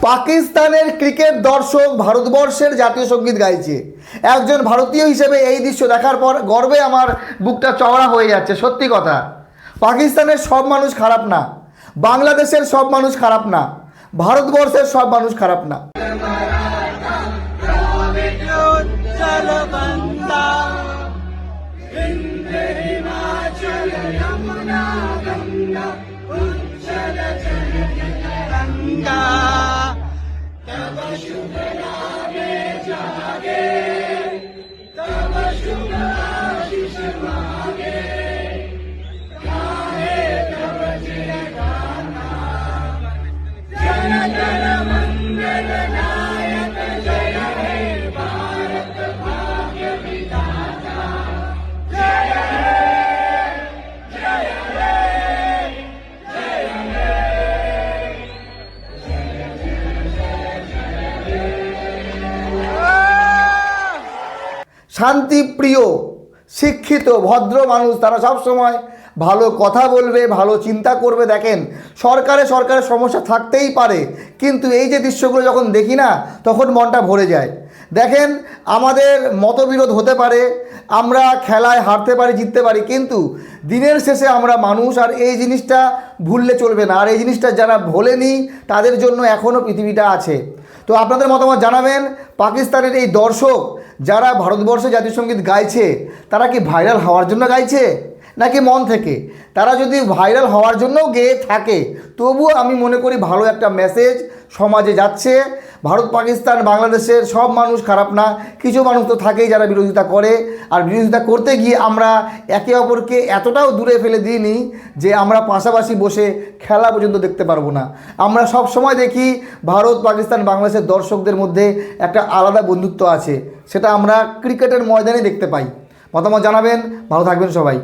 পাকিস্তানের ক্রিকেট দর্শক ভারতবর্ষের জাতীয় সঙ্গীত গাইছে। একজন ভারতীয় হিসেবে এই দৃশ্য দেখার পর গর্বে আমার বুকটা চওড়া হয়ে যাচ্ছে। সত্যি কথা, পাকিস্তানের সব মানুষ খারাপ না, বাংলাদেশের সব মানুষ খারাপ না, ভারতবর্ষের সব মানুষ খারাপ না। শান্তিপ্রিয়, শিক্ষিত, ভদ্র মানুষ, তারা সব সময় ভালো কথা বলবে, ভালো চিন্তা করবে। দেখেন, সরকারের সমস্যা থাকতেই পারে, কিন্তু এই যে দৃশ্যগুলো যখন দেখি না, তখন মনটা ভরে যায়। দেখেন, আমাদের মতবিরোধ হতে পারে, আমরা খেলায় হারতে পারি, জিততে পারি, কিন্তু দিনের শেষে আমরা মানুষ, আর এই জিনিসটা ভুললে চলবে না। আর এই জিনিসটা যারা ভোলেনি, তাদের জন্য এখনও পৃথিবীটা আছে। তো আপনাদের মতামত জানাবেন। পাকিস্তানের এই দর্শক যারা ভারতবর্ষে জাতীয় সঙ্গীত গাইছে, তারা কি ভাইরাল হওয়ার জন্য গাইছে নাকি মন থেকে? তারা যদি ভাইরাল হওয়ার জন্যও গেয়ে থাকে, তবুও আমি মনে করি ভালো একটা মেসেজ সমাজে যাচ্ছে। ভারত, পাকিস্তান, বাংলাদেশের সব মানুষ খারাপ না, কিছু মানুষ তো থাকেই যারা বিরোধিতা করে। আর বিরোধিতা করতে গিয়ে আমরা একে অপরকে এতটাও দূরে ফেলে দিইনি যে আমরা পাশাপাশি বসে খেলা পর্যন্ত দেখতে পারবো না। আমরা সব সময় দেখি ভারত, পাকিস্তান, বাংলাদেশের দর্শকদের মধ্যে একটা আলাদা বন্ধুত্ব আছে, সেটা আমরা ক্রিকেটের ময়দানে দেখতে পাই। মতামত জানাবেন। ভালো থাকবেন সবাই।